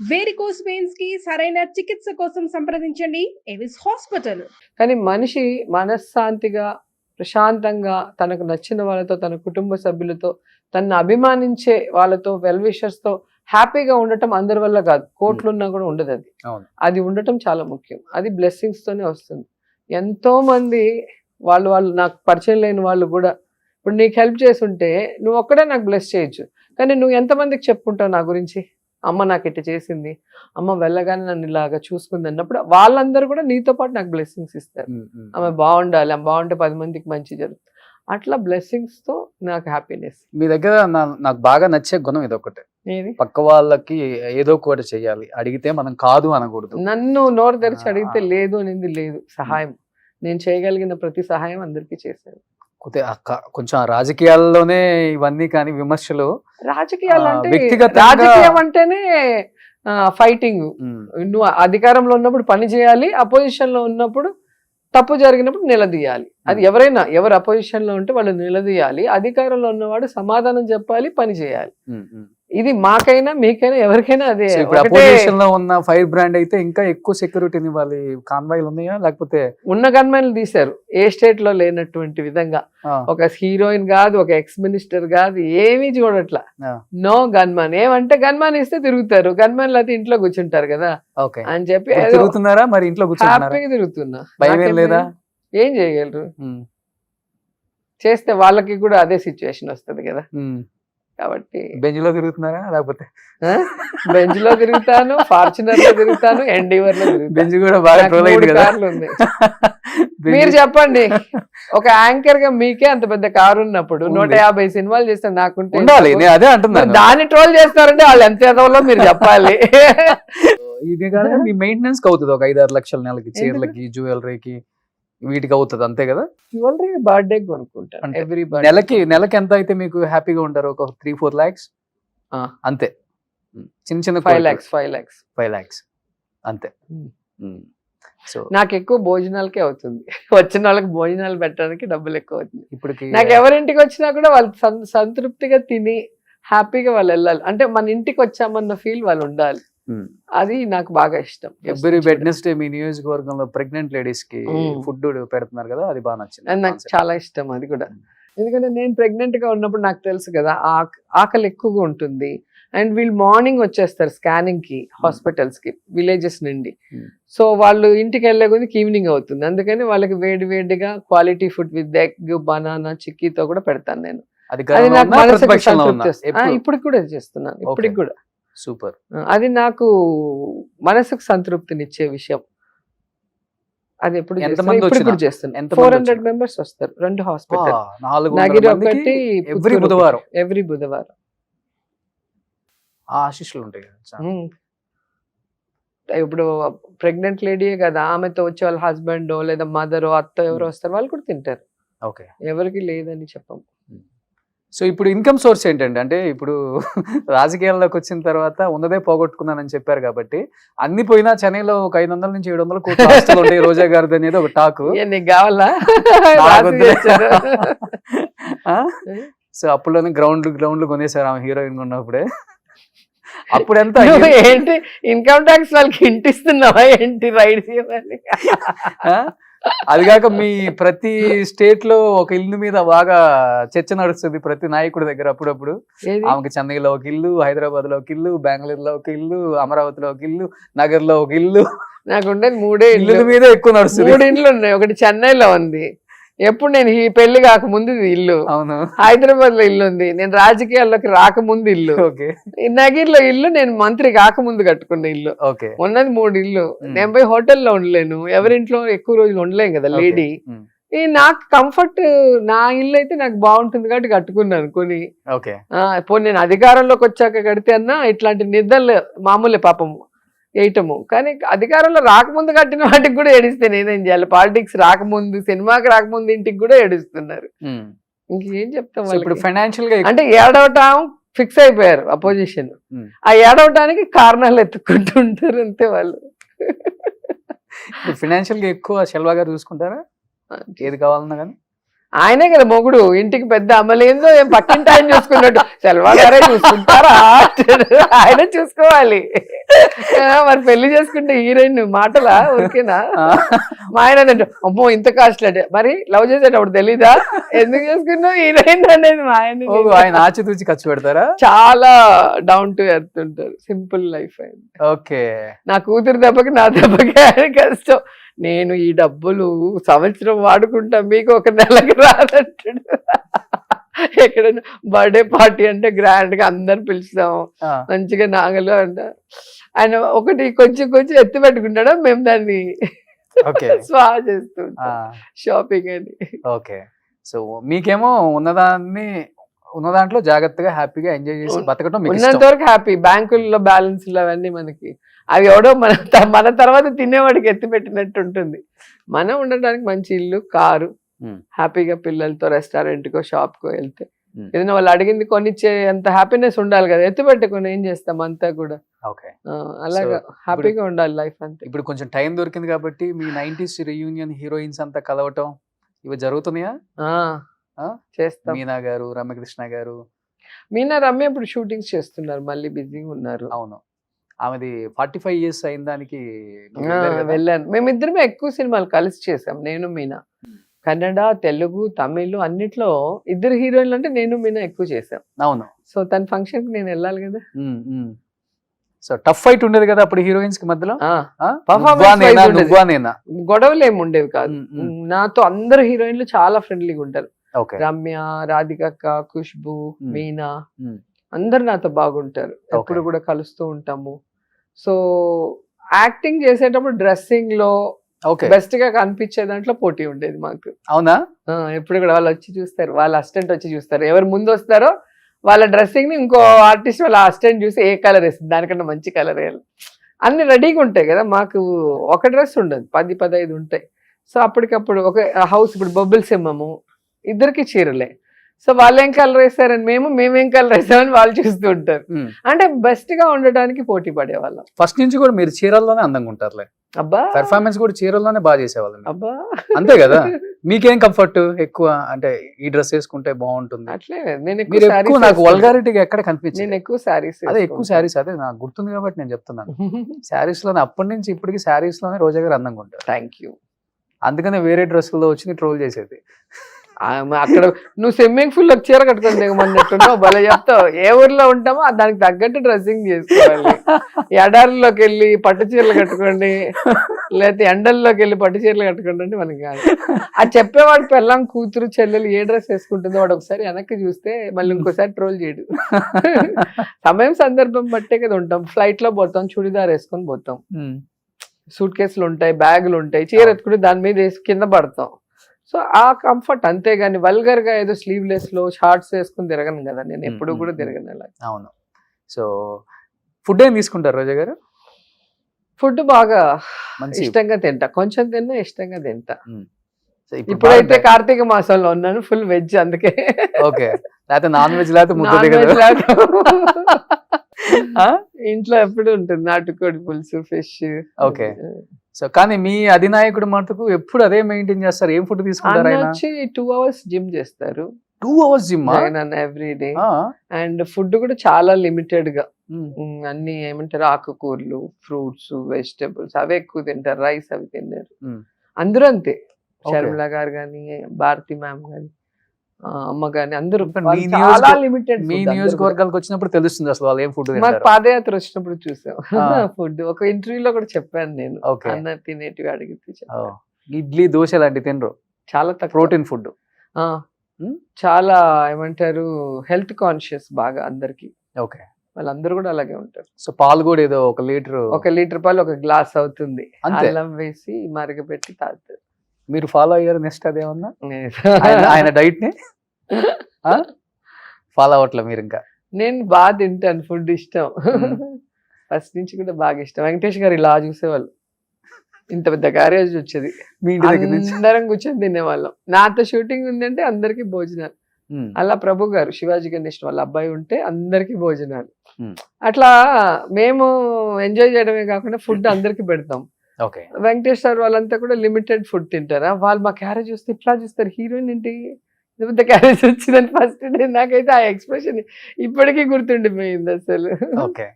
Varicose veins కి సరైన చికిత్స కోసం సంప్రదించండి ఎవిస్ హాస్పిటల్. కానీ మనిషి మనశ్శాంతిగా ప్రశాంతంగా తనకు నచ్చిన వాళ్ళతో తన కుటుంబ సభ్యులతో తనను అభిమానించే వాళ్ళతో వెల్ విషర్స్తో హ్యాపీగా ఉండటం అందరి వల్ల కాదు, కోట్లున్నా కూడా ఉండదు. అది అది ఉండటం చాలా ముఖ్యం. అది blessings తోనే వస్తుంది. ఎంతో మంది వాళ్ళు నాకు పరిచయం లేని వాళ్ళు కూడా ఇప్పుడు నీకు హెల్ప్ చేస్తుంటే నువ్వు ఒక్కడే నాకు బ్లెస్ చేయొచ్చు, కానీ నువ్వు ఎంతమందికి చెప్పుకుంటావు నా గురించి, అమ్మ నాకు ఇట్లా చేసింది, అమ్మ వెళ్ళగానే నన్ను ఇలాగా చూసుకుంది అన్నప్పుడు వాళ్ళందరూ కూడా నీతో పాటు నాకు బ్లెస్సింగ్స్ ఇస్తారు. ఆమె బాగుండాలి, ఆమె బాగుంటే 10 మందికి మంచి జరుగుతుంది. అట్లా blessings తో నాకు హ్యాపీనెస్. మీ దగ్గర నాకు బాగా నచ్చే గుణం ఇదొకటే, పక్క వాళ్ళకి ఏదో ఒకటి చెయ్యాలి, అడిగితే మనం కాదు అనకూడదు. నన్ను నోరు తెరిచి అడిగితే లేదు అనేది లేదు. సహాయం నేను చేయగలిగిన ప్రతి సహాయం అందరికీ చేశాను. కొంచెం రాజకీయాల్లోనే ఇవన్నీ కానీ విమర్శలు, రాజకీయాలు అంటే వ్యక్తిగతంగా రాజకీయం అంటేనే ఫైటింగ్. నువ్వు అధికారంలో ఉన్నప్పుడు పని చేయాలి, అపోజిషన్ లో ఉన్నప్పుడు తప్పు జరిగినప్పుడు నిలదీయాలి. అది ఎవరైనా ఎవరు అపోజిషన్ లో ఉంటే వాళ్ళు నిలదీయాలి, అధికారంలో ఉన్నవాడు సమాధానం చెప్పాలి, పని చేయాలి. ఇది మాకైనా మీకైనా ఎవరికైనా అదే. ఇప్పుడు అపోజిషన్ లో ఉన్న ఫైర్ బ్రాండ్ అయితే ఇంకా ఎక్కువ సెక్యూరిటీని ఇవ్వాలి. కాన్వాయ్లు ఉన్నాయా లేకపోతే ఉన్న గన్మెన్లు తీశారు ఏ స్టేట్ లో లేనటువంటి విధంగా. ఒక హీరోయిన్ కాదు, ఒక ఎక్స్ మినిస్టర్ కాదు, ఏమీ చూడట్లా. నో గన్మాన్. ఏమంటే గన్మాన్ ఇస్తే తిరుగుతారు, గన్మాన్లు అయితే ఇంట్లో కూర్చుంటారు కదా అని చెప్పి తిరుగుతున్నారా మరి? ఇంట్లో హ్యాపీగా తిరుగుతున్నా. భయం లేదా? ఏం చేయగలరు? చేస్తే వాళ్ళకి కూడా అదే సిచ్యువేషన్ వస్తుంది కదా. కాబట్టి బెంచ్ లో తిరుగుతున్నారా లేకపోతే? బెంచ్ లో తిరుగుతాను, ఫార్చునర్ లో తిరుగుతాను, ఎండీవర్ లో తిరుగుతాను. బెంచ్ కూడా బాగా ట్రోల్ అయింది కదా. మీరు చెప్పండి, ఒక యాంకర్ గా మీకే అంత పెద్ద కారు ఉన్నప్పుడు 150 సినిమాలు చేస్తాను నాకుంటే ఉండాలి. నేను అదే అంటున్నాను, దాన్ని ట్రోల్ చేస్తారంటే వాళ్ళు ఎంత ఎదవలో మీరు చెప్పాలి. ఇది కాదు మీ మెయింటెనెన్స్ కి అవుతుంది ఒక 5-6 లక్షల నెలకి, చీరలకి జ్యువెలరీకి వీటికి అవుతుంది అంతే కదా. జ్యువెలరీ బర్త్డే కొనుక్కుంటాను ఎవ్రీ నెలకి ఎంత అయితే మీకు హ్యాపీగా ఉంటారు? ఒక 3-4 lakhs అంతే. చిన్న 5 lakhs అంతే. సో నాకు ఎక్కువ భోజనాలకే అవుతుంది. వచ్చిన వాళ్ళకి భోజనాలు పెట్టడానికి డబ్బులు ఎక్కువ అవుతుంది. ఇప్పటికి నాకు ఎవరింటికి వచ్చినా కూడా వాళ్ళు సంతృప్తిగా తిని హ్యాపీగా వాళ్ళు వెళ్ళాలి. అంటే మన ఇంటికి వచ్చామన్న ఫీల్ వాళ్ళు ఉండాలి. అది నాకు బాగా ఇష్టం. ఎవ్రీ వెడ్నెస్డే మీ నియోజకవర్గంలో ప్రెగ్నెంట్ లేడీస్ కి ఫుడ్ పెడుతున్నారు కదా, అది బాగా నచ్చింది. అది నాకు చాలా ఇష్టం అది కూడా. ఎందుకంటే నేను ప్రెగ్నెంట్ గా ఉన్నప్పుడు నాకు తెలుసు కదా ఆకలి ఎక్కువగా ఉంటుంది. అండ్ వీళ్ళు మార్నింగ్ వచ్చేస్తారు స్కానింగ్ కి హాస్పిటల్స్ కి విలేజెస్ నుండి. సో వాళ్ళు ఇంటికి వెళ్ళే కొద్దికి ఈవినింగ్ అవుతుంది. అందుకని వాళ్ళకి వేడిగా quality food with egg, banana, చిక్కీతో కూడా పెడతాను నేను. అది నాకు మనసుకు సంతృప్తి వస్తుంది. ఇప్పటికి కూడా చేస్తున్నాను, ఇప్పటికి కూడా. సూపర్. అది నాకు మనసుకు సంతృప్తినిచ్చే విషయం. అది ఎప్పుడు చేస్తున్నాను. 400 members వస్తారు 2 హాస్పిటల్, నగిరి ఒకటి, ఎవ్రీ బుధవారం. ఆశీస్సులు ఉంటాయి. ఇప్పుడు ప్రెగ్నెంట్ లేడీయే కదా, ఆమెతో వచ్చే వాళ్ళ హస్బెండ్ లేదా మదర్ అత్త ఎవరు వస్తారు, వాళ్ళు కూడా తింటారు. ఓకే, ఎవరికి లేదని చెప్పం. సో ఇప్పుడు ఇన్కమ్ సోర్స్ ఏంటండి? అంటే ఇప్పుడు రాజకీయాల్లోకి వచ్చిన తర్వాత ఉన్నదే పోగొట్టుకున్నానని చెప్పారు కాబట్టి, అన్ని పోయినా చెన్నైలో ఒక 500 నుంచి 700 కోట్ల ఆస్తులు ఉంటాయి రోజా గారిది అనేది ఒక టాక్. నీకు కావాలా? సో అప్పుడులోనే గ్రౌండ్లు కొనేసారు ఆమె హీరోయిన్ ఉన్నప్పుడే. అప్పుడు ఎంత ఏంటి ఇన్కమ్ ట్యాక్స్ వాళ్ళకి ఇంటిస్తున్నావా ఏంటి రైడ్ చేయమని? అది కాక మీ ప్రతి స్టేట్ లో ఒక ఇల్లు మీద బాగా చర్చ నడుస్తుంది ప్రతి నాయకుడి దగ్గర. అప్పుడప్పుడు ఆమెకి చెన్నైలో ఒక ఇల్లు, హైదరాబాద్ లో ఒక ఇల్లు, బెంగళూరులో ఒక ఇల్లు, అమరావతిలో ఒక ఇల్లు, నగర్ లో ఒక ఇల్లు. నాకు ఉండేది 3 ఇల్లు మీద ఎక్కువ నడుస్తుంది. 3 ఇండ్లు ఉన్నాయి. ఒకటి చెన్నైలో ఉంది, ఎప్పుడు నేను ఈ పెళ్లి కాకముందు ఇల్లు. అవును. హైదరాబాద్ లో ఇల్లు ఉంది, నేను రాజకీయాల్లోకి రాకముందు ఇల్లు. నగిర్ లో ఇల్లు నేను మంత్రి కాకముందు కట్టుకున్న ఇల్లు. ఉన్నది 3 ఇల్లు. నేను పోయి హోటల్లో ఉండలేను, ఎవరింట్లో ఎక్కువ రోజులు ఉండలేం కదా లేడీ. నాకు కంఫర్ట్, నా ఇల్లు అయితే నాకు బాగుంటుంది కాబట్టి కట్టుకున్నాను కొని. పోనీ నేను అధికారంలోకి వచ్చాక కడితే అన్నా ఇట్లాంటి నిద్రలు మామూలే పాపము వేయటము. కానీ అధికారంలో రాకముందు కట్టిన వాటికి కూడా ఏడిస్తే నేనేం చేయాలి? పాలిటిక్స్ రాకముందు, సినిమాకి రాకముందు ఇంటికి కూడా ఏడుస్తున్నారు. ఇంకేం చెప్తాం? ఇప్పుడు ఫైనాన్షియల్ గా అంటే ఏడవటం ఫిక్స్ అయిపోయారు అపోజిషన్. ఆ ఏడవటానికి కారణాలు ఎత్తుకుంటూ ఉంటారు అంతే వాళ్ళు. ఫైనాన్షియల్ గా ఎక్కువ శెల్వా గారు చూసుకుంటారా ఏది కావాలన్నా కానీ? ఆయనే కదా మొగుడు, ఇంటికి పెద్ద అమ్మలేందో ఏం పక్కింటి ఆయన చూసుకున్నట్టు సెల్వా గారే చూసుకుంటారా అంటాడు. ఆయన చూసుకోవాలి. మరి పెళ్లి చేసుకుంటే హీరోయిన్ మాటలా ఊరికేనా? మా ఆయన అంటే అమ్మో ఇంత కాస్ట్లీ అంటే, మరి లవ్ చేసేటప్పుడు తెలీదా ఎందుకు చేసుకున్నావు హీరోయిన్ అనేది? మా ఆయన ఆచితూచి ఖర్చు పెడతారా? చాలా డౌన్ టు ఎర్త్ ఉంటారు, సింపుల్ లైఫ్ అయింది. ఓకే. నా కూతురు దెబ్బకి నా దెబ్బకి ఆయన కష్టం. నేను ఈ డబ్బులు సంవత్సరం వాడుకుంటా, మీకు ఒక నెలకి రాదంటాడు. ఎక్కడైనా బర్త్డే పార్టీ అంటే గ్రాండ్ గా అందరు పిలుస్తాము, మంచిగా నాగలు అంట. ఆయన ఒకటి కొంచెం కొంచెం ఎత్తి పెట్టుకుంటాడు, మేము దాన్ని స్వా చేస్తూ షాపింగ్ అని. ఓకే. సో మీకేమో ఉన్న దాంట్లో జాగ్రత్తగా హ్యాపీగా ఎంజాయ్ చేసి బతకటం ఉన్నంత వరకు హ్యాపీ. బ్యాంకుల్లో బ్యాలెన్స్లు అవన్నీ మనకి అవి ఎవడో మన తర్వాత తినేవాడికి ఎత్తి పెట్టినట్టు ఉంటుంది. మనం ఉండడానికి మంచి ఇల్లు, కారు, హ్యాపీగా పిల్లలతో రెస్టారెంట్ కో షాప్ కో వెళ్తే ఏదైనా వాళ్ళు అడిగింది కొనిచ్చే అంత హ్యాపీనెస్ ఉండాలి కదా. ఎత్తి పెట్టుకుని ఏం చేస్తాం అంతా కూడా. అలాగా హ్యాపీగా ఉండాలి లైఫ్ అంతే. ఇప్పుడు కొంచెం టైం దొరికింది కాబట్టి మీ 90s రీయూనియన్ హీరోయిన్స్ అంతా కలవటం ఇవి జరుగుతున్నాయా? చేస్తాం. మీనా గారు, రమ్యకృష్ణ గారు. మీనా రమ్య ఇప్పుడు షూటింగ్స్ చేస్తున్నారు, మళ్ళీ బిజీగా ఉన్నారు. అవును, ఆమెది 45 years అయిన దానికి వెళ్ళాను. మేమిద్దరమే ఎక్కువ సినిమాలు కలిసి చేసాం, నేను మీనా. కన్నడ, తెలుగు, తమిళ్ అన్నిట్లో ఇద్దరు హీరోయిన్లు అంటే నేను మీనా ఎక్కువ చేసాం. అవును. సో తన ఫంక్షన్ కి నేను వెళ్ళాలి కదా. సో టఫ్ ఫైట్ ఉండేది కదా అప్పుడు హీరోయిన్స్ కి మధ్యలో. గొడవలు ఏమి ఉండేవి కాదు. నాతో అందరు హీరోయిన్లు చాలా ఫ్రెండ్లీగా ఉంటారు. రమ్య, రాధికక్క, ఖుష్బు, మీనా అందరు నాతో బాగుంటారు. ఎప్పుడు కూడా కలుస్తూ ఉంటాము. సో యాక్టింగ్ చేసేటప్పుడు డ్రెస్సింగ్ లో బెస్ట్ గా కనిపించే దాంట్లో పోటీ ఉండేది మాకు. అవునా? ఎప్పుడు కూడా వాళ్ళు వచ్చి చూస్తారు, వాళ్ళ అసిస్టెంట్ వచ్చి చూస్తారు. ఎవరు ముందు వస్తారో వాళ్ళ డ్రెస్సింగ్ ని ఇంకో ఆర్టిస్ట్ వాళ్ళ అసిస్టెంట్ చూసి ఏ కలర్ వేస్తుంది, దానికన్నా మంచి కలర్ వేయాలి. అన్ని రెడీగా ఉంటాయి కదా. మాకు ఒక డ్రెస్ ఉండదు, 10-15 ఉంటాయి. సో అప్పటికప్పుడు ఒక హౌస్, ఇప్పుడు బొబ్బిల్ సింహము ఇద్దరికి చీరలే. సో వాళ్ళు ఏం కలర్ వేస్తారని మేమేం కలర్ వేస్తామని వాళ్ళు చూస్తూ ఉంటారు. అంటే బెస్ట్ గా ఉండడానికి పోటీ పడేవాళ్ళం. ఫస్ట్ నుంచి కూడా మీరు చీరల్లోనే అందంగా ఉంటారులే. అబ్బా, పెర్ఫార్మెన్స్ కూడా చీరల్లోనే బాగా చేసేవాళ్ళం. అబ్బా, అంతే కదా. మీకేం కంఫర్ట్ ఎక్కువ అంటే ఈ డ్రెస్ వేసుకుంటే బాగుంటుంది అట్లే? నేను నాకు వల్గారిటీగా ఎక్కడ కనిపించింది. నేను ఎక్కువ శారీస్, అదే ఎక్కువ శారీస్, అదే నాకు గుర్తుంది కాబట్టి నేను చెప్తున్నాను. శారీస్ లోనే అప్పటి నుంచి ఇప్పటికి శారీస్ లోనే రోజా గారు అందంగా ఉంటారు. Thank you. అందుకనే వేరే డ్రెస్సుల్లో వచ్చి ట్రోల్ చేసేది. అక్కడ నువ్వు స్విమ్మింగ్ పూల్ లో చీర కట్టుకొని దిగమన్నట్టున్నావు, భలే చెప్తావు. ఏ ఊర్లో ఉంటామో దానికి తగ్గట్టు డ్రెస్సింగ్ చేసుకోవాలి. ఎడారిలోకి వెళ్ళి పట్టు చీరలు కట్టుకోండి, లేకపోతే ఎండల్లోకి వెళ్ళి పట్టు చీరలు కట్టుకోండి అంటే మనకి కాదు. అది చెప్పేవాడు పెళ్ళాం, కూతురు, చెల్లెలు ఏ డ్రెస్ వేసుకుంటుందో వాడు ఒకసారి వెనక్కి చూస్తే మళ్ళీ ఇంకోసారి ట్రోల్ చేయడు. సమయం సందర్భం బట్టే కదా ఉంటాం. ఫ్లైట్ లో పోతాం, చుడిదార్ వేసుకొని పోతాం, సూట్ కేసులు ఉంటాయి, బ్యాగులు ఉంటాయి, చీర ఎత్తుకుంటే దాని మీద వేసి కింద పడతాం. సో ఆ కంఫర్ట్, అంతేగాని వల్గర్ గా ఏదో స్లీవ్లెస్ లో షార్ట్స్ వేసుకుని తిరగను కదా. నేను ఎప్పుడు కూడా తిరగను అలా. అవును. సో ఫుడ్ ఏం తీసుకుంటారు రోజా గారు? ఫుడ్ బాగా ఇష్టంగా తింటా, కొంచెం తిన్నా ఇష్టంగా తింటా. ఇప్పుడైతే కార్తీక మాసంలో ఉన్నాను, ఫుల్ వెజ్, అందుకే. ఓకే. లేకపోతే నాన్ వెజ్ ఇంట్లో ఎప్పుడు ఉంటుంది నాటుకోడి పులుసు, ఫిష్. ఓకే. సో కానీ మీ అధినాయకుడు మటుకు ఎప్పుడు అదే మెయింటైన్ చేస్తారు. ఏం ఫుడ్ తీసుకుంటారు? ఆయన వచ్చి 2 hours జిమ్ చేస్తారు. 2 hours gym every day. And food కూడా చాలా లిమిటెడ్ గా, అన్ని ఏమంటారు ఆకుకూరలు, ఫ్రూట్స్, వెజిటబుల్స్ అవే ఎక్కువ తింటారు. రైస్ అవి తిన్నారు. అందరూ అంతే. శర్మిల గారు గాని, భారతి మ్యామ్ గాని, అమ్మ గాని అందరూ చాలా లిమిటెడ్. మీ నియోజకవర్గాలకు వచ్చినప్పుడు తెలుస్తుంది అసలు వాళ్ళు ఏం ఫుడ్. మాకు పాదయాత్ర వచ్చినప్పుడు చూసాం ఫుడ్. ఒక ఇంటర్వ్యూలో కూడా చెప్పాను నేను, అన్న తినేటివి అడిగితే. ఇడ్లీ, దోశ లాంటివి తినరు, చాలా తక్కువ. ప్రోటీన్ ఫుడ్, చాలా ఏమంటారు హెల్త్ కాన్షియస్ బాగా అందరికి. ఓకే. వాళ్ళందరూ కూడా అలాగే ఉంటారు. సో పాలు కూడా ఏదో 1 లీటర్ పాలు 1 గ్లాస్ అవుతుంది, అల్లం వేసి మరగపెట్టి తాగుతారు. మీరు ఫాలో అయ్యారు నెక్స్ట్ అదేమన్నా ఆయన డైట్ ని? ఫాలో అవట్లే మీరు ఇంకా? నేను బాగా తింటాను, ఫుడ్ ఇష్టం ఫస్ట్ నుంచి కూడా బాగా ఇష్టం. వెంకటేష్ గారు ఇలా చూసేవాళ్ళు, ఇంత పెద్ద క్యారేజ్ వచ్చేది, అందరం కూర్చొని తినేవాళ్ళం. నాతో షూటింగ్ ఉందంటే అందరికి భోజనాలు. అలా ప్రభు గారు, శివాజీ గణేష్ వాళ్ళ అబ్బాయి ఉంటే అందరికి భోజనాలు. అట్లా మేము ఎంజాయ్ చేయడమే కాకుండా ఫుడ్ అందరికి పెడతాం. ఓకే. వెంకటేష్ సార్ వాళ్ళంతా కూడా లిమిటెడ్ ఫుడ్ తింటారా, వాళ్ళు మా క్యారేజ్ చూస్తే ఇట్లా చూస్తారు, హీరోయిన్ ఏంటి ఇంత పెద్ద క్యారేజ్ వచ్చిందని ఫస్ట్ డే నాకైతే ఆ ఎక్స్ప్రెషన్ ఇప్పటికీ గుర్తుండిపోయింది అసలు. ఓకే.